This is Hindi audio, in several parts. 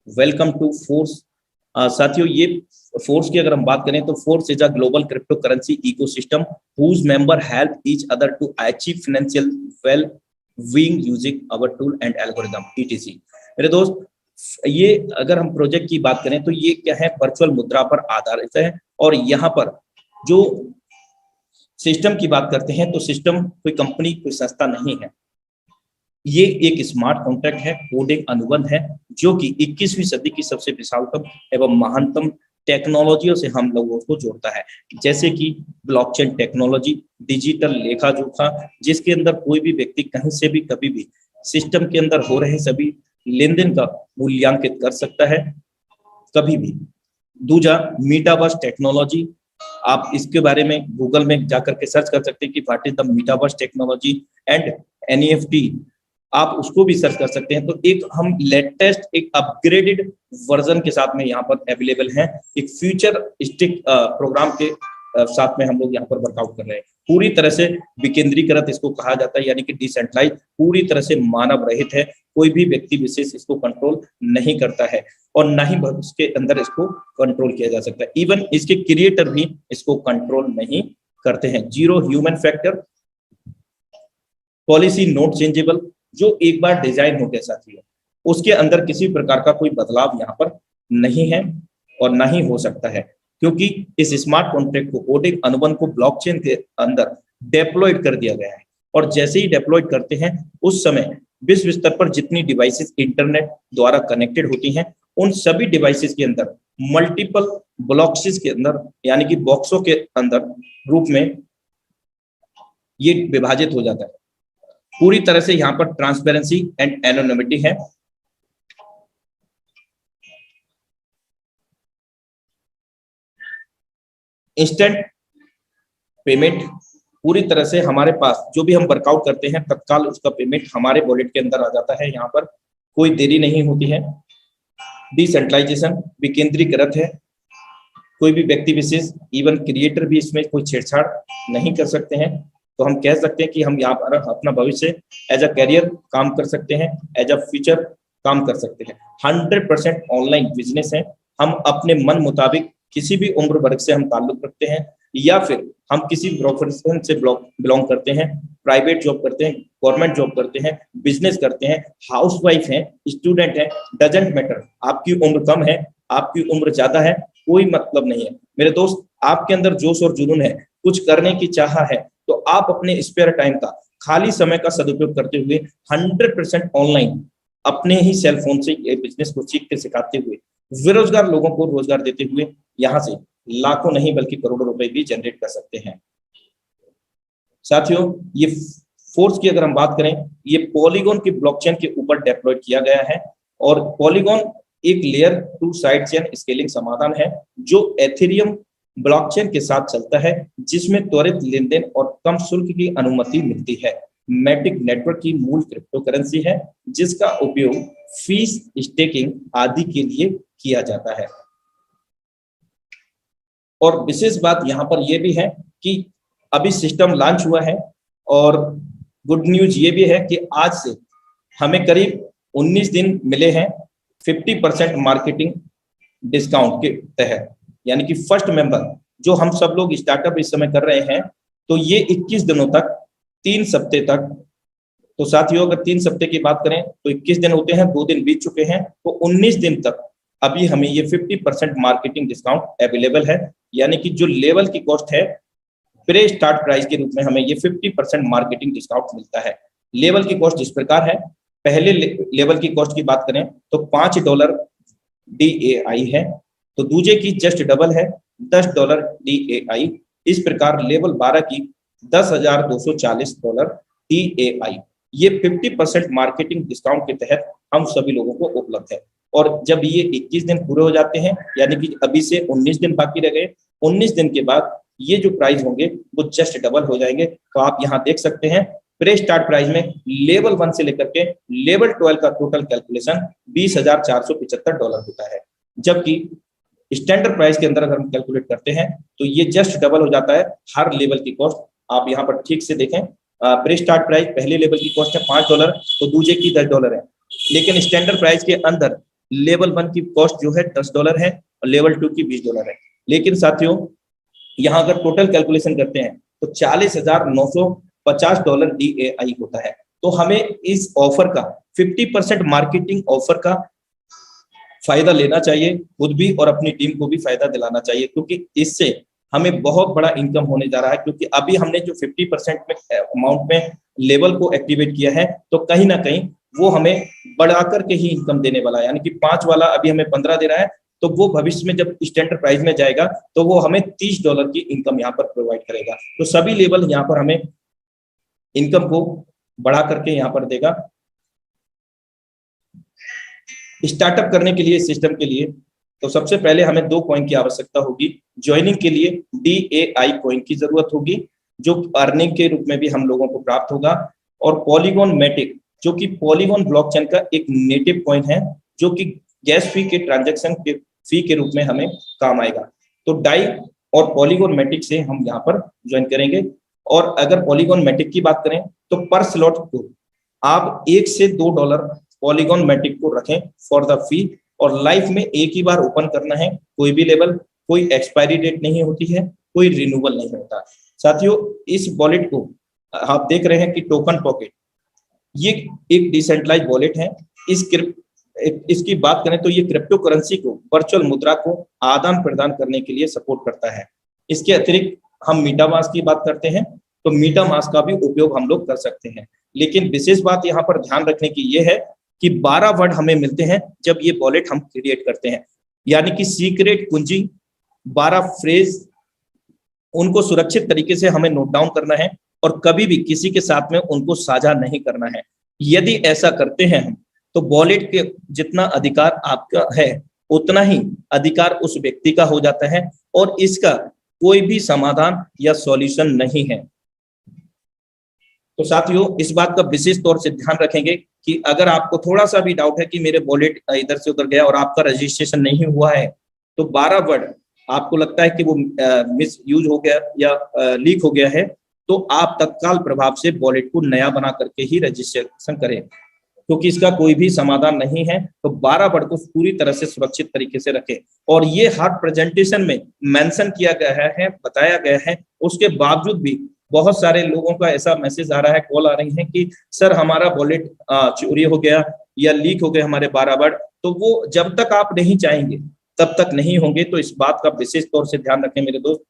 Welcome to force. साथियों, ये फोर्स की अगर हम बात करें तो force is a global crypto currency ecosystem whose member help each other to achieve financial well being using our tool and algorithm ETC. मेरे दोस्त, ये अगर हम प्रोजेक्ट की बात करें तो ये क्या है, वर्चुअल मुद्रा पर आधारित है। और यहाँ पर जो सिस्टम की बात करते हैं तो सिस्टम कोई कंपनी, कोई संस्था नहीं है। ये एक स्मार्ट कॉन्ट्रैक्ट है, कोडिंग अनुबंध है, जो कि 21वीं सदी की सबसे विशालतम एवं महानतम टेक्नोलॉजियों से हम लोगों को जोड़ता है, जैसे कि ब्लॉकचेन टेक्नोलॉजी, डिजिटल लेखा जोखा, जिसके अंदर कोई भी व्यक्ति कहीं से भी कभी भी सिस्टम के अंदर हो रहे सभी लेन देन का मूल्यांकित कर सकता है कभी भी। दूसरा, मीटावर्स टेक्नोलॉजी। आप इसके बारे में गूगल में जाकर के सर्च कर सकते हैं कि what is the metaverse technology and NEFT, आप उसको भी सर्च कर सकते हैं। तो एक हम लेटेस्ट, एक अपग्रेडेड वर्जन के साथ में यहाँ पर अवेलेबल है, एक फ्यूचर स्टिक प्रोग्राम के साथ में हम लोग यहाँ पर वर्कआउट कर रहे हैं। पूरी तरह से विकेंद्रीकृत इसको कहा जाता है, यानी कि डिसेंट्रलाइज, पूरी तरह से मानव रहित है। कोई भी व्यक्ति विशेष इसको कंट्रोल नहीं करता है और ना ही उसके अंदर इसको कंट्रोल किया जा सकता है। इवन इसके क्रिएटर भी इसको कंट्रोल नहीं करते हैं। Zero human factor, policy not changeable, जो एक बार डिजाइन हो गया साथियों, उसके अंदर किसी प्रकार का कोई बदलाव यहाँ पर नहीं है और ना ही हो सकता है, क्योंकि इस स्मार्ट कॉन्ट्रैक्ट को, कोडिंग अनुबंध को ब्लॉकचेन के अंदर डेप्लॉयड कर दिया गया है। और जैसे ही डेप्लॉयड करते हैं उस समय विश्व स्तर पर जितनी डिवाइसेस इंटरनेट द्वारा कनेक्टेड होती हैं, उन सभी डिवाइसेस के अंदर मल्टीपल ब्लॉक्स के अंदर, यानी कि बॉक्सों के अंदर रूप में ये विभाजित हो जाता है। पूरी तरह से यहाँ पर ट्रांसपेरेंसी एंड एनोनिमिटी है। इंस्टेंट पेमेंट, पूरी तरह से हमारे पास जो भी हम वर्कआउट करते हैं तत्काल उसका पेमेंट हमारे वॉलेट के अंदर आ जाता है, यहाँ पर कोई देरी नहीं होती है। डिसेंट्रलाइजेशन, विकेंद्रीकृत है, कोई भी व्यक्ति विशेष, इवन क्रिएटर भी इसमें कोई छेड़छाड़ नहीं कर सकते हैं। तो हम कह सकते हैं कि हम यहाँ पर अपना भविष्य एज अ कैरियर काम कर सकते हैं, एज अ फ्यूचर काम कर सकते हैं। 100% ऑनलाइन बिजनेस है। हम अपने मन मुताबिक किसी भी उम्र वर्ग से हम ताल्लुक रखते हैं, या फिर हम किसी प्रोफेशन से बिलोंग करते हैं, प्राइवेट जॉब करते हैं, गवर्नमेंट जॉब करते हैं, बिजनेस करते हैं, हाउसवाइफ हैं, स्टूडेंट हैं, डजंट मैटर। आपकी उम्र कम है, आपकी उम्र ज्यादा है, कोई मतलब नहीं है। मेरे दोस्त, आपके अंदर जोश और जुनून है, कुछ करने की चाह है, तो आप अपने स्पेयर टाइम का, खाली समय का सदुपयोग करते हुए 100% ऑनलाइन अपने ही सेल फोन से ये बिजनेस को सीखते सिखाते हुए, बेरोजगार लोगों को रोजगार देते हुए यहाँ से लाखों नहीं बल्कि करोड़ों रुपए भी जनरेट कर सकते हैं। साथियों, ये फोर्स की अगर हम बात करें, ये पॉलीगॉन की ब्लॉकचेन के ऊपर डेप्लॉयड किया गया है। और पॉलीगॉन एक लेयर 2 साइड चेन स्केलिंग समाधान है जो एथेरियम ब्लॉकचेन के साथ चलता है, जिसमें त्वरित लेन देन और कम शुल्क की अनुमति मिलती है। मैटिक नेटवर्क की मूल क्रिप्टो करेंसी है, जिसका उपयोग फीस, स्टेकिंग आदि के लिए किया जाता है। और विशेष बात यहाँ पर यह भी है कि अभी सिस्टम लॉन्च हुआ है, और गुड न्यूज ये भी है कि आज से हमें करीब 19 दिन मिले हैं 50% मार्केटिंग डिस्काउंट के तहत, यानी कि फर्स्ट मेंबर जो हम सब लोग स्टार्टअप इस समय कर रहे हैं, तो ये 21 दिनों तक, 3 सप्ते तक। तो साथियों, अगर 3 सप्ते की बात करें तो 21 दिन होते हैं, 2 दिन बीत चुके हैं, तो 19 दिन तक अभी हमें ये 50% मार्केटिंग डिस्काउंट अवेलेबल है। यानी कि जो लेवल की कॉस्ट है, प्रे स्टार्ट प्राइस के रूप में हमें ये 50% मार्केटिंग डिस्काउंट मिलता है। लेवल की कॉस्ट इस प्रकार है, पहले लेवल की कॉस्ट की बात करें तो $5 DAI है, तो दूसरे की जस्ट डबल है, $10 DAI। इस प्रकार लेवल 12 की $10,240 DAI। ये 50% मार्केटिंग डिस्काउंट के तहत हम सभी लोगों को उपलब्ध है। और जब ये 21 दिन पूरे हो जाते हैं, यानी कि अभी से 19 दिन बाकी रह गए, 19 दिन के बाद ये जो प्राइस होंगे वो जस्ट डबल हो जाएंगे। तो आप यहाँ देख सकते हैं, प्रे स्टार्ट प्राइस में लेवल 1 से लेकर के लेवल 12 का टोटल कैलकुलेशन $20,475 होता है, जबकि स्टैंडर्ड प्राइस के अंदर अगर हम कैलकुलेट करते हैं तो ये जस्ट डबल हो जाता है हर लेवल की कॉस्ट। आप यहाँ पर ठीक से देखें, प्री स्टार्ट प्राइस पहले लेवल की कॉस्ट है $5, तो दूसरे की $10 है, लेकिन स्टैंडर्ड प्राइस के अंदर लेवल 1 की कॉस्ट जो है $10 है और लेवल 2 की $20 है। लेकिन साथियों यहाँ अगर टोटल कैलकुलेशन करते हैं तो $40,950 DAI होता है। तो हमें इस ऑफर का 50% मार्केटिंग ऑफर का फायदा लेना चाहिए, खुद भी और अपनी टीम को भी फायदा दिलाना चाहिए, क्योंकि इससे हमें बहुत बड़ा इनकम होने जा रहा है। क्योंकि अभी हमने जो 50% में अमाउंट में लेवल को एक्टिवेट किया है, तो कहीं ना कहीं वो हमें बढ़ा करके ही इनकम देने वाला है। यानी कि 5 वाला अभी हमें 15 दे रहा है, तो वो भविष्य में जब स्टैंडर्ड प्राइस में जाएगा तो वो हमें $30 की इनकम यहाँ पर प्रोवाइड करेगा। तो सभी लेवल यहाँ पर हमें इनकम को बढ़ा करके यहाँ पर देगा। स्टार्टअप करने के लिए सिस्टम के लिए तो सबसे पहले हमें 2 कॉइन की आवश्यकता होगी। ज्वाइनिंग के लिए DAI कॉइन की जरूरत होगी, जो अर्निंग के रूप में भी हम लोगों को प्राप्त होगा। और पॉलीगॉन मैटिक, जो कि पॉलीगॉन ब्लॉकचेन का एक नेटिव कॉइन है, जो कि गैस फी के ट्रांजैक्शन के फी के रूप में हमें काम आएगा। तो डाई और पॉलीगॉन मैटिक से हम यहाँ पर ज्वाइन करेंगे। और अगर पॉलीगॉन मैटिक की बात करें तो पर स्लॉट को आप $1 से $2 पॉलीगॉन मैटिक को रखें फॉर द फी, और लाइफ में एक ही बार ओपन करना है। कोई भी लेवल, कोई एक्सपायरी डेट नहीं होती है, कोई रिन्यूअल नहीं होता। साथियों इस वॉलेट को आप देख रहे हैं कि टोकन पॉकेट, ये एक डिसेंट्रलाइज वॉलेट है। इसकी बात करें तो ये क्रिप्टो करेंसी को, वर्चुअल मुद्रा को आदान प्रदान करने के लिए सपोर्ट करता है। इसके अतिरिक्त हम मीटामास्क की बात करते हैं तो मीटामास्क का भी उपयोग हम लोग कर सकते हैं। लेकिन विशेष बात यहाँ पर ध्यान रखने की ये है कि 12 वर्ड हमें मिलते हैं जब ये वॉलेट हम क्रिएट करते हैं। यानी कि सीक्रेट कुंजी, 12 फ्रेज, उनको सुरक्षित तरीके से हमें नोट डाउन करना है और कभी भी किसी के साथ में उनको साझा नहीं करना है। यदि ऐसा करते हैं हम, तो वॉलेट के जितना अधिकार आपका है उतना ही अधिकार उस व्यक्ति का हो जाता है, और इसका कोई भी समाधान या सॉल्यूशन नहीं है। तो साथियों इस बात का विशेष तौर से ध्यान रखेंगे कि अगर आपको थोड़ा सा भी डाउट है कि मेरे वॉलेट इधर से उधर गया और आपका रजिस्ट्रेशन नहीं हुआ है, तो 12 वर्ड आपको लगता है कि वो मिस यूज हो गया या लीक हो गया है, तो आप तत्काल प्रभाव से वॉलेट को नया बना करके ही रजिस्ट्रेशन करें, क्योंकि इसका कोई भी समाधान नहीं है। तो 12 वर्ड को पूरी तरह से सुरक्षित तरीके से रखें। और ये हर प्रेजेंटेशन में मेंशन किया गया है, बताया गया है, उसके बावजूद भी बहुत सारे लोगों का ऐसा मैसेज आ रहा है, कॉल आ रही है कि सर हमारा वॉलेट चोरी हो गया या लीक हो गए हमारे 12 वर्ड। तो वो जब तक आप नहीं चाहेंगे तब तक नहीं होंगे। तो इस बात का विशेष तौर से ध्यान रखें मेरे दोस्त।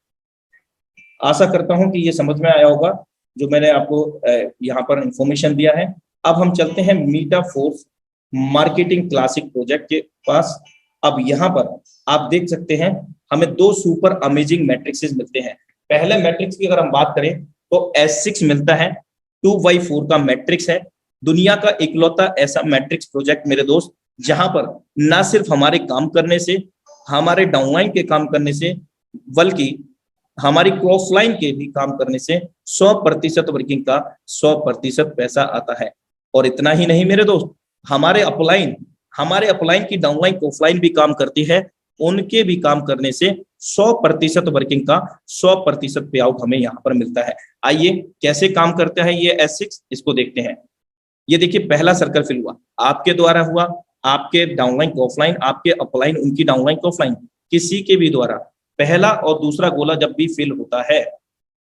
आशा करता हूं कि ये समझ में आया होगा जो मैंने आपको यहाँ पर इंफॉर्मेशन दिया है। अब हम चलते हैं मीटाफोर्स मार्केटिंग क्लासिक प्रोजेक्ट के पास। अब यहाँ पर आप देख सकते हैं हमें 2 सुपर अमेजिंग मैट्रिक्सेस मिलते हैं। पहले मैट्रिक्स की अगर हम बात करें तो S6 मिलता है, 2x4 का मैट्रिक्स है। दुनिया का इकलौता ऐसा मैट्रिक्स प्रोजेक्ट मेरे दोस्त, जहां पर ना सिर्फ हमारे काम करने से, हमारे डाउनलाइन के काम करने से, बल्कि हमारी ऑफलाइन के भी काम करने से 100% वर्किंग का 100% पैसा आता है। और इतना ही नहीं मेरे दोस्त, हमारे अपलाइन की डाउनलाइन ऑफलाइन भी काम करती है, उनके भी काम करने से 100% वर्किंग का 100% पे आउट हमें यहाँ पर मिलता है। आइए कैसे काम करता है ये S6, इसको देखते हैं। ये देखिए पहला सर्कल फिल हुआ, आपके द्वारा हुआ, आपके डाउनलाइन को ऑफलाइन, आपके अपलाइन उनकी डाउनलाइन को ऑफलाइन, किसी के भी द्वारा पहला और दूसरा गोला जब भी फिल होता है,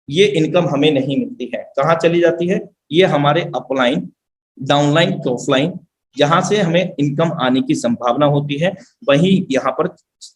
ये इनकम हमें नहीं मिलती है। कहाँ चली जाती है? ये हमारे अपलाइन, डाउनलाइन को ऑफलाइन, जहां से हमें इनकम आने की संभावना होती है, वहीं यहाँ पर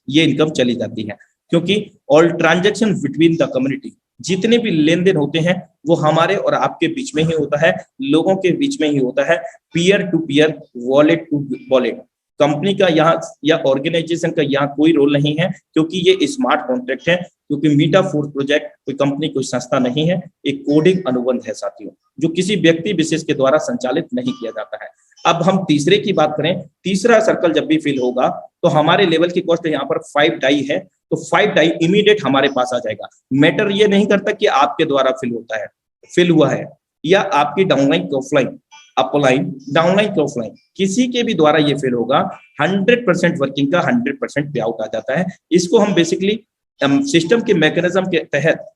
ये इनकम चली जाती है। क्योंकि all transaction between the community, जितने भी लेन देन होते हैं वो हमारे और आपके बीच में ही होता है, लोगों के बीच में ही होता है, peer to peer, wallet to wallet. Company का यहाँ या ऑर्गेनाइजेशन का यहाँ कोई रोल नहीं है, क्योंकि ये स्मार्ट कॉन्ट्रैक्ट है। क्योंकि मीटाफोर्स प्रोजेक्ट कोई कंपनी, कोई संस्था नहीं है, एक कोडिंग अनुबंध है साथियों, जो किसी व्यक्ति विशेष के द्वारा संचालित नहीं किया जाता है। अब हम तीसरे की बात करें, तीसरा सर्कल जब भी फिल होगा तो हमारे लेवल की कॉस्ट यहाँ पर 5 डाई है, तो 5 डाई इमीडिएट हमारे पास आ जाएगा। मैटर ये नहीं करता कि आपके द्वारा फिल होता है, फिल हुआ है, या आपकी downline offline, upline, downline offline, किसी के भी द्वारा ये फिल होगा, 100% वर्किंग का 100% पे आउट आ जाता है। इसको हम बेसिकली सिस्टम के मैकेनिज्म के तहत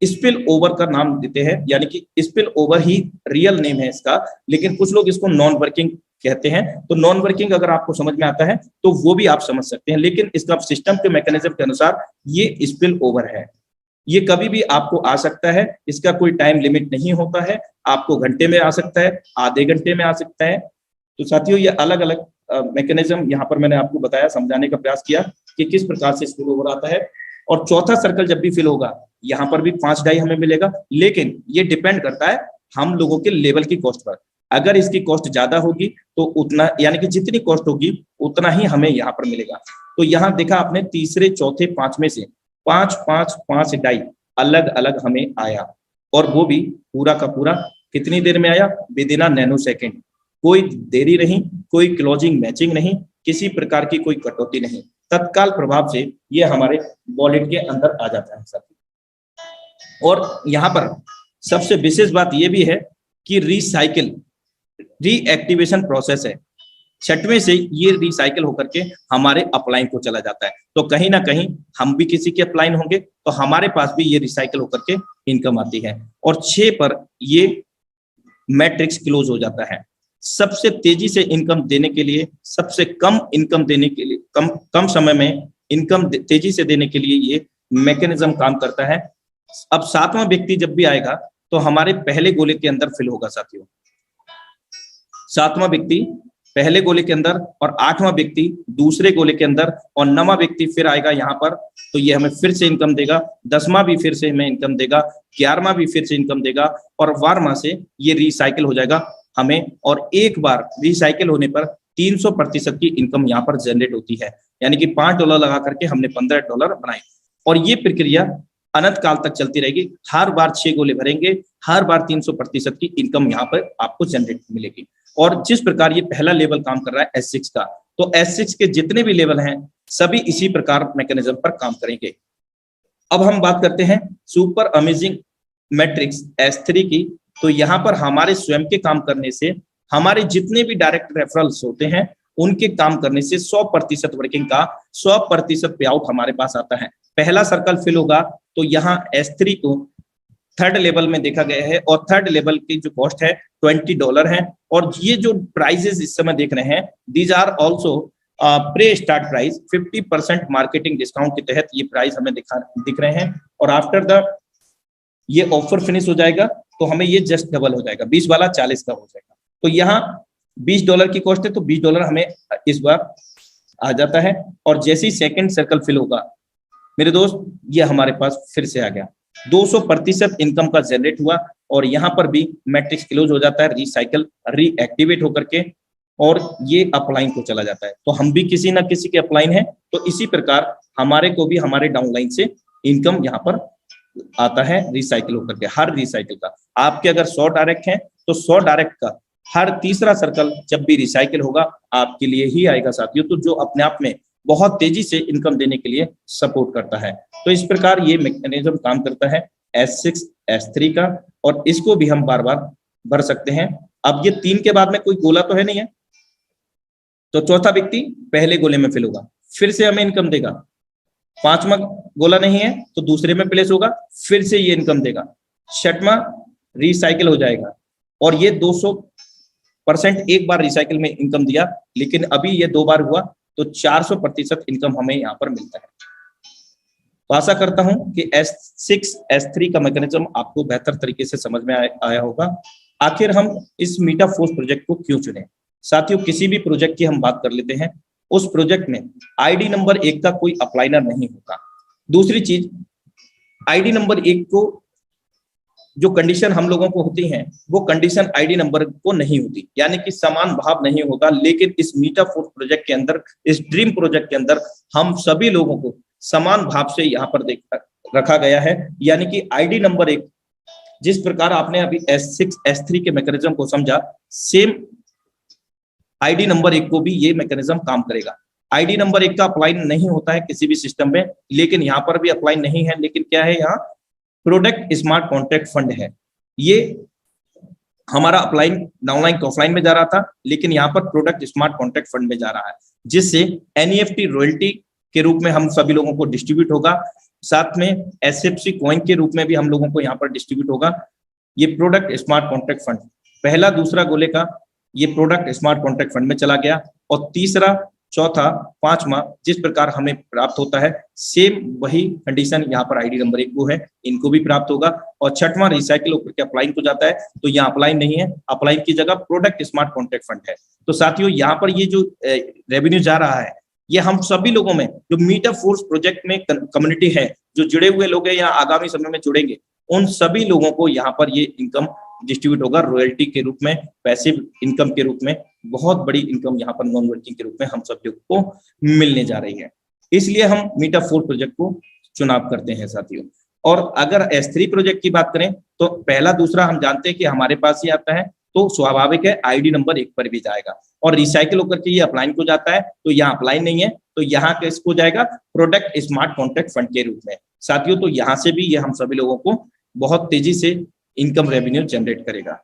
स्पिल ओवर का नाम देते हैं, यानी कि स्पिल ओवर ही रियल नेम है इसका, लेकिन कुछ लोग इसको नॉन वर्किंग कहते हैं। तो नॉन वर्किंग अगर आपको समझ में आता है तो वो भी आप समझ सकते हैं, लेकिन इसका सिस्टम के मैकेनिज्म के अनुसार ये स्पिल ओवर है। ये कभी भी आपको आ सकता है, इसका कोई टाइम लिमिट नहीं होता है, आपको घंटे में आ सकता है, आधे घंटे में आ सकता है। तो साथियों ये अलग अलग मैकेनिज्म यहाँ पर मैंने आपको बताया, समझाने का प्रयास किया कि किस प्रकार से स्पिल ओवर आता है। और चौथा सर्कल जब भी फिल होगा यहाँ पर भी 5 डाई हमें मिलेगा, लेकिन ये डिपेंड करता है हम लोगों के लेवल की कॉस्ट पर। अगर इसकी कॉस्ट ज्यादा होगी तो उतना, यानी कि जितनी कॉस्ट होगी उतना ही हमें यहाँ पर मिलेगा। तो यहाँ देखा आपने तीसरे चौथे पांचवें से 5 डाई अलग अलग हमें आया, और वो भी पूरा का पूरा कितनी देर में आया, विदिन अ नैनो सेकेंड। कोई देरी नहीं, कोई क्लोजिंग मैचिंग नहीं, किसी प्रकार की कोई कटौती नहीं, तत्काल प्रभाव से ये हमारे वॉलेट के अंदर आ जाता है साथियों। और यहाँ पर सबसे विशेष बात ये भी है कि रिसाइकिल रीएक्टिवेशन प्रोसेस है, छठवें से ये रिसाइकिल होकर के हमारे अपलाइन को चला जाता है। तो कहीं ना कहीं हम भी किसी के अपलाइन होंगे तो हमारे पास भी ये रिसाइकिल होकर के इनकम आती है। और 6 पर ये मैट्रिक्स क्लोज हो जाता है। सबसे तेजी से इनकम देने के लिए, सबसे कम इनकम देने के लिए, कम समय में इनकम तेजी से देने के लिए ये मैकेनिज्म काम करता है। अब 7वां व्यक्ति जब भी आएगा तो हमारे पहले गोले के अंदर फिल होगा साथियों, 7वां व्यक्ति पहले गोले के अंदर, और 8वां व्यक्ति दूसरे गोले के अंदर, और 9वां व्यक्ति फिर आएगा यहाँ पर, तो ये हमें फिर से इनकम देगा। 10वां भी फिर से हमें इनकम देगा, 11वां भी फिर से इनकम देगा, और 12वां से ये रिसाइकिल हो जाएगा हमें। और एक बार रिसाइकिल होने पर 300% की इनकम यहाँ पर जनरेट होती है, यानी कि $5 लगा करके हमने $15 बनाए। और ये प्रक्रिया अनंत काल तक चलती रहेगी। हर बार 6 गोले भरेंगे, हर बार 300% की इनकम यहाँ पर आपको जनरेट मिलेगी। और जिस प्रकार ये पहला लेवल काम कर रहा है S6 का, तो S6 के जितने भी लेवल हैं सभी इसी प्रकार मैकेनिज्म पर काम करेंगे। अब हम बात करते हैं सुपर अमेजिंग मैट्रिक्स S3 की। तो यहाँ पर हमारे स्वयं के काम करने से, हमारे जितने भी डायरेक्ट रेफरल्स होते हैं उनके काम करने से 100% वर्किंग का 100% पे आउट हमारे पास आता है। पहला सर्कल फिल होगा तो यहाँ S3 को थर्ड लेवल में देखा गया है, और थर्ड लेवल की जो कॉस्ट है $20 है। और ये जो प्राइजेस इस समय देख रहे हैं, these are also pre start price, 50% marketing discount के तहत ये प्राइस हमें दिख रहे हैं। और आफ्टर द ये ऑफर फिनिश हो जाएगा तो हमें ये जस्ट डबल हो जाएगा, 20 वाला 40 का हो जाएगा। तो यहाँ $20 की कॉस्ट है तो $20 हमें इस बार आ जाता है। और जैसे ही सेकेंड सर्कल फिल होगा मेरे दोस्त, ये हमारे पास फिर से आ गया, 200% इनकम का जनरेट हुआ। और यहाँ पर भी मैट्रिक्स क्लोज हो जाता है, रिसाइकल रीएक्टिवेट होकर के, और ये अपलाइन को चला जाता है। तो हम भी किसी ना किसी के अपलाइन है, तो इसी प्रकार हमारे को भी हमारे डाउनलाइन से इनकम यहाँ पर आता है रिसाइकिल होकर के। हर रिसाइकिल का आपके अगर 100 डायरेक्ट हैं तो 100 डायरेक्ट का हर तीसरा सर्कल जब भी रिसाइकिल होगा आपके लिए ही आएगा साथियों, तो जो अपने आप में बहुत तेजी से इनकम देने के लिए सपोर्ट करता है। तो इस प्रकार ये मैकेनिज्म काम करता है S6 S3 का, और इसको भी हम बार बार भर सकते हैं। अब ये 3 के बाद में कोई गोला तो है नहीं है, तो चौथा व्यक्ति पहले गोले में फिल होगा, फिर से हमें इनकम देगा। 5वां गोला नहीं है तो दूसरे में प्लेस होगा, फिर से ये इनकम देगा। 6वां रिसाइकिल हो जाएगा, और ये 200% एक बार रिसाइकिल में इनकम दिया, लेकिन अभी ये 2 बार हुआ तो 400% इनकम हमें यहाँ पर मिलता है। तो आशा करता हूं कि S6 S3 का मैकेनिज्म आपको बेहतर तरीके से समझ में आया होगा। आखिर हम इस मीटाफोर्स प्रोजेक्ट को क्यों चुने? साथियों, किसी भी प्रोजेक्ट की हम बात कर लेते हैं, उस प्रोजेक्ट में आईडी नंबर 1 का कोई अप्लाइनर नहीं होता। दूसरी चीज, आईडी नंबर 1 को जो कंडीशन हम लोगों को होती है वो कंडीशन आईडी नंबर को नहीं होती, यानी कि समान भाव नहीं होता। लेकिन इस मीटाफोर्स प्रोजेक्ट के अंदर, इस ड्रीम प्रोजेक्ट के अंदर हम सभी लोगों को समान भाव से यहाँ पर रखा गया है, यानी कि आईडी नंबर 1 जिस प्रकार आपने अभी S6 S3 के मैकेनिज्म को समझा, सेम आईडी नंबर 1 को भी ये मैकेनिज्म काम करेगा। आईडी नंबर 1 का अप्लाइन नहीं होता है किसी भी सिस्टम में, लेकिन यहाँ पर भी अप्लाइन नहीं है। लेकिन क्या है, यहाँ प्रोडक्ट स्मार्ट कॉन्ट्रैक्ट फंड है। ये हमारा अप्लाइन डाउनलाइन को ऑफलाइन में जा रहा था, लेकिन यहाँ पर प्रोडक्ट स्मार्ट कॉन्ट्रैक्ट फंड में जा रहा है, जिससे NEFT रॉयल्टी के रूप में हम सभी लोगों को डिस्ट्रीब्यूट होगा। साथ में एसएफसी कॉइन के रूप में भी हम लोगों को यहाँ पर डिस्ट्रीब्यूट होगा। ये प्रोडक्ट स्मार्ट कॉन्ट्रैक्ट फंड पहला दूसरा गोले का ये प्रोडक्ट स्मार्ट कॉन्ट्रैक्ट फंड में चला गया, और तीसरा चौथा पांचवा जिस प्रकार हमें प्राप्त होता है सेम वही कंडीशन यहाँ पर आईडी नंबर 1 को है, इनको भी प्राप्त होगा। और छठवां रिसाइकिल होकर के अपलाइन को जाता है, तो यहाँ अपलाइन नहीं है, अपलाइन की जगह प्रोडक्ट स्मार्ट कॉन्ट्रैक्ट फंड है। तो साथियों यहाँ पर ये जो रेवेन्यू जा रहा है ये हम सभी लोगों में जो मीट द फोर्स प्रोजेक्ट में कम्युनिटी है, जो जुड़े हुए लोग हैं या आगामी समय में जुड़ेंगे, उन सभी लोगों को यहाँ पर ये इनकम डिस्ट्रीब्यूट होगा रॉयल्टी के रूप में, पैसिव इनकम के रूप में। बहुत बड़ी इनकम यहाँ पर नॉन वर्किंग के रूप में हम सब लोगों को मिलने जा रही है, इसलिए हम मीट द फोर्स प्रोजेक्ट को चुनाव करते हैं साथियों। और अगर S3 प्रोजेक्ट की बात करें तो पहला दूसरा हम जानते हैं कि हमारे पास ही आता है, तो स्वाभाविक है आईडी नंबर 1 पर भी जाएगा, और रिसाइकिल होकर के ये अपलाइन को जाता है, तो यहाँ अपलाइन नहीं है, तो यहाँ किसको जाएगा, प्रोडक्ट स्मार्ट कॉन्ट्रैक्ट फंड के रूप में साथियों। तो यहाँ से भी ये हम सभी लोगों को बहुत तेजी से इनकम रेवेन्यू जनरेट करेगा।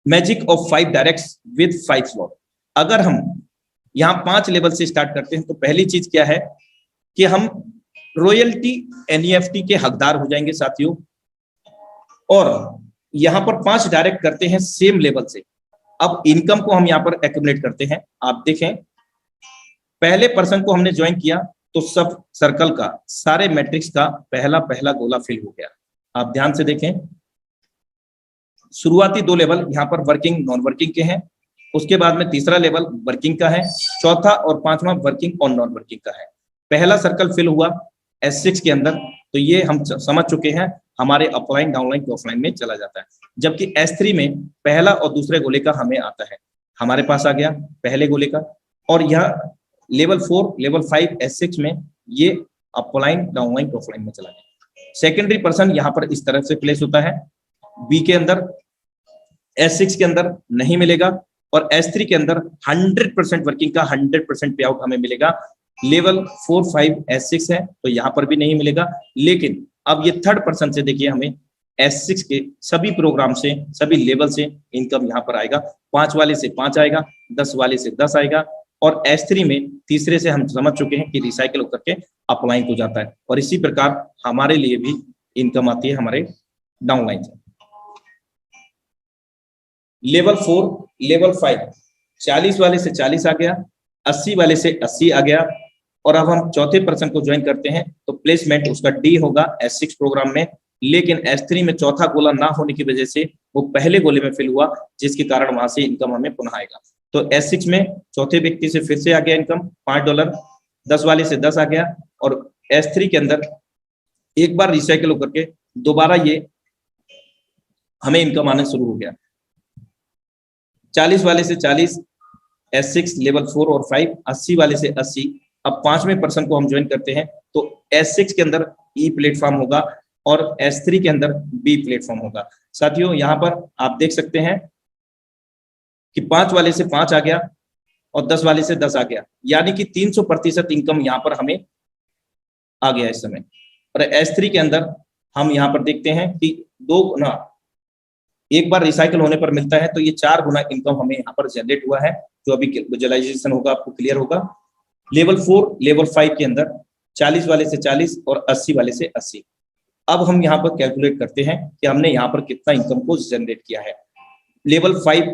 Magic of 5 directs with 5 slot. अगर हम यहाँ 5 लेवल से स्टार्ट करते हैं तो पहली चीज क्या है कि हम रॉयल्टी NEFT के हकदार हो जाएंगे साथियों, और यहाँ पर 5 डायरेक्ट करते हैं सेम लेवल से। अब इनकम को हम यहाँ पर एक्यूमुलेट करते हैं। आप देखें पहले पर्सन को हमने ज्वाइन किया तो सब सर्कल का सारे मैट्रिक्स का पहला पहला गोला फिल हो गया। आप ध्यान से देखें, शुरुआती 2 लेवल यहाँ पर वर्किंग नॉन वर्किंग के हैं, उसके बाद में तीसरा लेवल वर्किंग का है, चौथा और पांचवा वर्किंग और नॉन वर्किंग का है। पहला सर्कल फिल हुआ S6 के अंदर, तो ये हम समझ चुके हैं हमारे अपलाइन डाउनलाइन ऑफलाइन में चला जाता है। जबकि S3 में पहला और दूसरे गोले का हमें आता है, हमारे पास आ गया पहले गोले का, और यह लेवल 4 लेवल 5 S6 में ये अपलाइन डाउनलाइन ऑफलाइन में चला गया। सेकेंडरी पर्सन यहाँ पर इस तरह से प्लेस होता है, बी के अंदर, S6 के अंदर नहीं मिलेगा, और S3 के अंदर 100% वर्किंग का 100% पे आउट हमें मिलेगा। लेवल 4 5 S6 है तो यहाँ पर भी नहीं मिलेगा, लेकिन अब ये थर्ड पर्सन से देखिए हमें S6 के सभी प्रोग्राम से सभी लेवल से इनकम यहाँ पर आएगा। 5 वाले से 5 आएगा, 10 वाले से 10 आएगा, और S3 में तीसरे से हम समझ चुके हैं कि रिसाइकिल होकर के अपलाइन को जाता है, और इसी प्रकार हमारे लिए भी इनकम आती है हमारे डाउनलाइन से। लेवल 4 लेवल 5 40 वाले से 40 आ गया, 80 वाले से 80 आ गया, और अब हम चौथे पर्सन को ज्वाइन करते हैं तो प्लेसमेंट उसका D होगा S6 प्रोग्राम में, लेकिन S3 में चौथा गोला ना होने की वजह से वो पहले गोले में फिल हुआ, जिसके कारण वहां से इनकम हमें पुनः आएगा। तो S6 में चौथे व्यक्ति से फिर से आ गया इनकम $5, 10 वाले से 10 आ गया, और S3 के अंदर एक बार रिसाइकिल होकर के दोबारा ये हमें इनकम आना शुरू हो गया। 40 वाले से 40 S6 लेवल 4 और 5, 80 वाले से 80। अब पांचवें पर्सन को हम ज्वाइन करते हैं तो S6 के अंदर E प्लेटफॉर्म होगा और S3 के अंदर B प्लेटफॉर्म होगा। साथियों यहाँ पर आप देख सकते हैं कि 5 वाले से 5 आ गया और 10 वाले से 10 आ गया, यानी कि 300% इनकम यहाँ पर हमें आ गया इस समय। और S3 के अंदर हम यहाँ पर देखते हैं कि 2 गुना एक बार रिसाइकिल होने पर मिलता है, तो ये 4 गुना इनकम हमें यहाँ पर जनरेट हुआ है, जो अभी विजुअलाइजेशन होगा आपको क्लियर होगा। लेवल 4 लेवल 5 के अंदर 40 वाले से 40 और 80 वाले से 80। अब हम यहाँ पर कैलकुलेट करते हैं कि हमने यहाँ पर कितना इनकम को जनरेट किया है। लेवल 5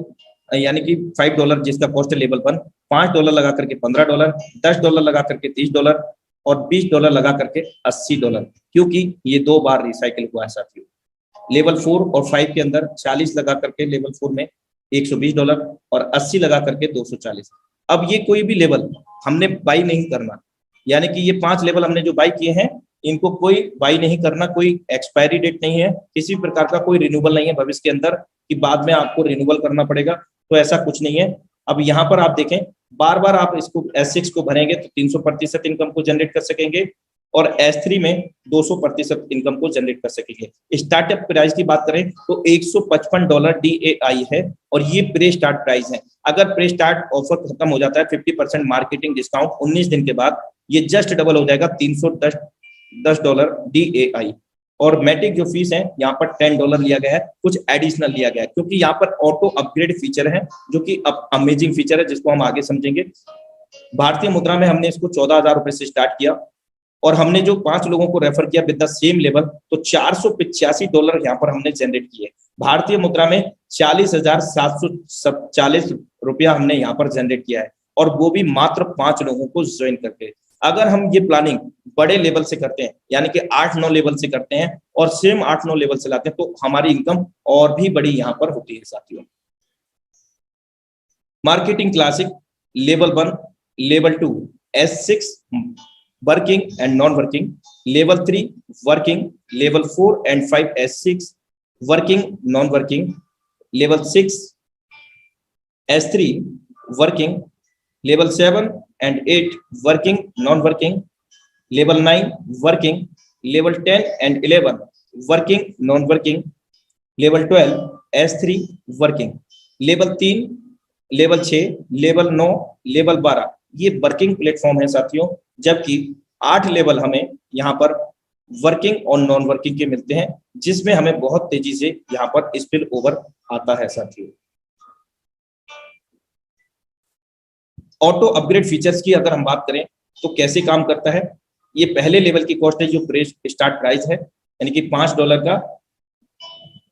यानी कि $5 जिसका कॉस्ट है लेवल 1, $5 लगा करके $15, $10 लगा करके $30 और $20 लगा करके $80, क्योंकि ये 2 बार रिसाइकिल हुआ है साथियों। लेवल 4 और 5 के अंदर 40 लगा करके लेवल 4 में $120 और 80 लगा करके 240। अब ये कोई भी लेवल हमने बाई नहीं करना, यानी कि ये 5 लेवल हमने जो बाई किए हैं इनको कोई बाई नहीं करना, कोई एक्सपायरी डेट नहीं है, किसी प्रकार का कोई रिन्यूअल नहीं है भविष्य के अंदर कि बाद में आपको रिन्यूअल करना पड़ेगा, तो ऐसा कुछ नहीं है। अब यहाँ पर आप देखें बार बार आप इसको S6 को भरेंगे तो 300% इनकम को जनरेट कर सकेंगे और S3 में 200% इनकम को जनरेट कर सकेंगे। स्टार्टअप प्राइस की बात करें तो $155 DAI है और ये प्री स्टार्ट प्राइस है। अगर प्री स्टार्ट ऑफर खत्म हो जाता है 50% मार्केटिंग डिस्काउंट 19 दिन के बाद, ये जस्ट डबल हो जाएगा $310 DAI। और मैटिक जो फीस है यहाँ पर $10 लिया गया है, कुछ एडिशनल लिया गया है क्योंकि यहाँ पर ऑटो अपग्रेड फीचर है जो कि अमेजिंग फीचर है जिसको हम आगे समझेंगे। भारतीय मुद्रा में हमने इसको 14,000 रुपए से स्टार्ट किया और हमने जो 5 लोगों को रेफर किया विद द सेम लेवल, तो $485 यहाँ पर हमने जनरेट किए। भारतीय मुद्रा में 40,740 रुपया हमने यहाँ पर जनरेट किया है, और वो भी मात्र 5 लोगों को ज्वाइन करके। अगर हम ये प्लानिंग बड़े लेवल से करते हैं, यानी कि 8-9 लेवल से करते हैं और सेम 8-9 लेवल से लाते हैं, तो हमारी इनकम और भी बड़ी यहाँ पर होती है साथियों। Marketing classic level 1, level 2 S6 working and non working, level 3 working, level 4 and 5 S6 working non working, level 6 S3 working, level 7 and 8 working non working, level 9 working, level 10 and 11 working non working, level 12 S3 working, level 3, level 6, level 9, level 12 ये वर्किंग प्लेटफॉर्म है साथियों, जबकि 8 लेवल हमें यहाँ पर वर्किंग और नॉन वर्किंग के मिलते हैं, जिसमें हमें बहुत तेजी से यहाँ पर स्पिल ओवर आता है साथियों। ऑटो अपग्रेड फीचर्स की अगर हम बात करें तो कैसे काम करता है, ये पहले लेवल की कॉस्ट है जो स्टार्ट प्राइस है, यानी कि $5 का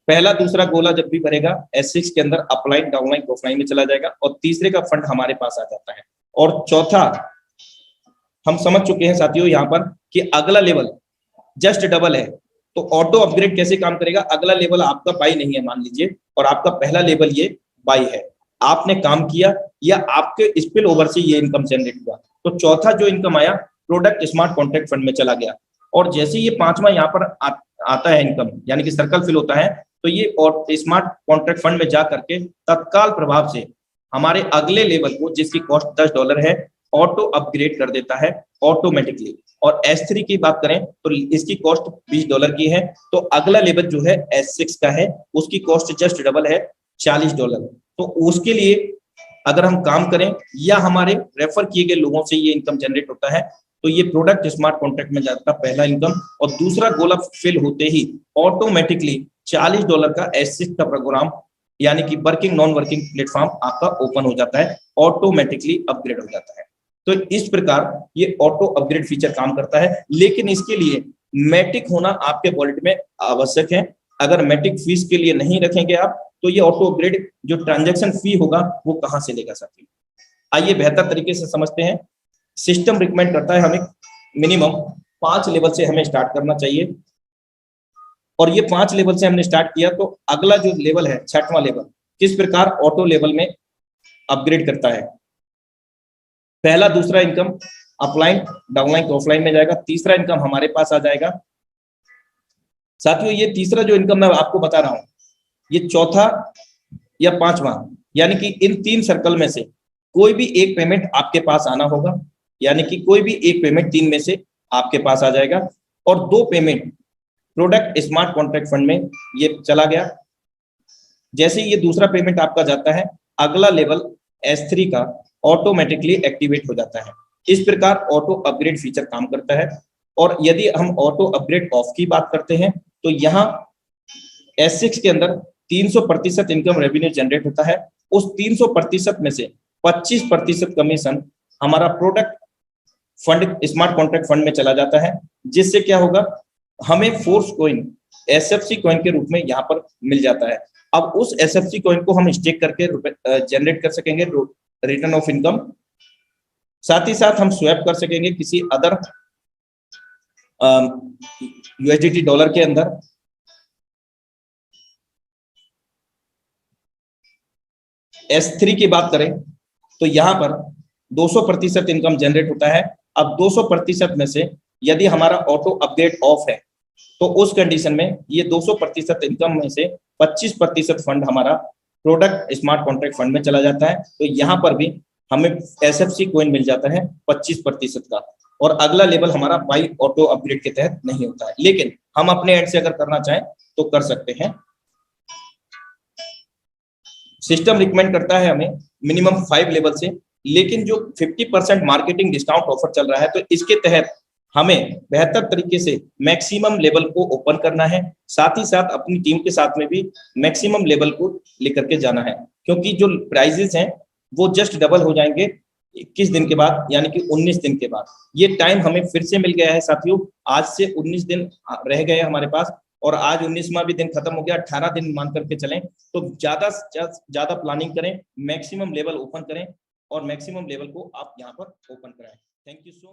पहला दूसरा गोला जब भी भरेगा S6 के अंदर अपलाइन डाउनलाइन ऑफलाइन में चला जाएगा, और तीसरे का फंड हमारे पास आ जाता है। और चौथा हम समझ चुके हैं साथियों यहाँ पर कि अगला लेवल जस्ट डबल है, तो ऑटो अपग्रेड कैसे काम करेगा, अगला लेवल आपका बाई नहीं है मान लीजिए, और आपका पहला लेवल ये बाई है, आपने काम किया या आपके स्पिल ओवर से ये इनकम जनरेट हुआ, तो चौथा जो इनकम आया प्रोडक्ट स्मार्ट कॉन्ट्रैक्ट फंड में चला गया। और जैसे ये 5वां यहाँ पर आता है इनकम, यानी कि सर्कल फिल होता है, तो ये और स्मार्ट कॉन्ट्रैक्ट फंड में जा करके तत्काल प्रभाव से हमारे अगले लेवल को, जिसकी कॉस्ट $10 है, ऑटो अपग्रेड कर देता है ऑटोमेटिकली। और S3 की बात करें तो इसकी कॉस्ट $20 की है, तो अगला लेवल जो है S6 का है, उसकी कॉस्ट जस्ट डबल है $40। तो उसके लिए अगर हम काम करें या हमारे रेफर किए गए लोगों से ये इनकम जनरेट होता है, तो ये प्रोडक्ट स्मार्ट कॉन्ट्रैक्ट में जाता है पहला इनकम, और दूसरा गोला फिल होते ही ऑटोमेटिकली $40 का S6 का प्रोग्राम, यानी कि वर्किंग नॉन वर्किंग प्लेटफॉर्म आपका ओपन हो जाता है, ऑटोमेटिकली अपग्रेड हो जाता है। तो इस प्रकार ये ऑटो अपग्रेड फीचर काम करता है, लेकिन इसके लिए मैटिक होना आपके वॉलेट में आवश्यक है। अगर मैटिक फीस के लिए नहीं रखेंगे आप, तो ये ऑटो अपग्रेड जो ट्रांजैक्शन फी होगा वो कहां से लेगा साथियों। आइए बेहतर तरीके से समझते हैं। सिस्टम रिकमेंड करता है हमें मिनिमम 5 लेवल से हमें स्टार्ट करना चाहिए, और ये 5 लेवल से हमने स्टार्ट किया, तो अगला जो लेवल है 6वां लेवल किस प्रकार ऑटो लेवल में अपग्रेड करता है। पहला दूसरा इनकम अपलाइन डाउनलाइन ऑफलाइन में जाएगा, तीसरा इनकम हमारे पास आ जाएगा साथियों। ये तीसरा जो इनकम मैं आपको बता रहा हूं, ये चौथा या 5वां, यानी कि इन 3 सर्कल में से कोई भी एक पेमेंट आपके पास आना होगा, यानी कि कोई भी एक पेमेंट 3 में से आपके पास आ जाएगा, और 2 payment product smart contract fund में ये चला गया। जैसे ये दूसरा पेमेंट आपका जाता है, अगला लेवल S3 का ऑटोमेटिकली एक्टिवेट हो जाता है। इस प्रकार ऑटो अपग्रेड फीचर काम करता है। और यदि हम ऑटो अपग्रेड ऑफ की बात करते हैं, तो यहाँ S6 के अंदर 300% इनकम रेवेन्यू जनरेट होता है। उस 300% में से 25% कमीशन हमारा product fund smart contract fund में चला जाता है, जिससे क्या होगा, हमें फोर्स कॉइन SFC कॉइन के रूप में यहाँ पर मिल जाता है। अब उस SFC कॉइन को हम स्टेक करके जनरेट कर सकेंगे रिटर्न ऑफ इनकम, साथ ही साथ हम स्वैप कर सकेंगे किसी अदर USDT डॉलर के अंदर। S3 की बात करें तो यहाँ पर 200% इनकम जनरेट होता है। अब 200% में से यदि हमारा ऑटो अपग्रेड ऑफ है, तो उस कंडीशन में ये 200% इनकम में से 25% फंड हमारा प्रोडक्ट स्मार्ट कॉन्ट्रैक्ट फंड में चला जाता है। तो यहाँ पर भी हमें SFC कॉइन मिल जाता है 25% का, और अगला लेवल हमारा बाई ऑटो अपग्रेड के तहत नहीं होता है, लेकिन हम अपने एंड से अगर करना चाहें तो कर सकते हैं। सिस्टम रिकमेंड करता है हमें मिनिमम 5 लेवल से, लेकिन जो 50% मार्केटिंग डिस्काउंट ऑफर चल रहा है, तो इसके तहत हमें बेहतर तरीके से मैक्सिमम लेवल को ओपन करना है, साथ ही साथ अपनी टीम के साथ में भी मैक्सिमम लेवल को लेकर के जाना है, क्योंकि जो प्राइजेस हैं वो जस्ट डबल हो जाएंगे 21 दिन के बाद, यानी कि 19 दिन के बाद। ये टाइम हमें फिर से मिल गया है साथियों। आज से 19 दिन रह गए हमारे पास, और आज 19वां भी दिन खत्म हो गया। 18 दिन मान करके चलें, तो ज्यादा प्लानिंग करें, मैक्सिमम लेवल ओपन करें, और मैक्सिमम लेवल को आप यहाँ पर ओपन कराएं। Thank you so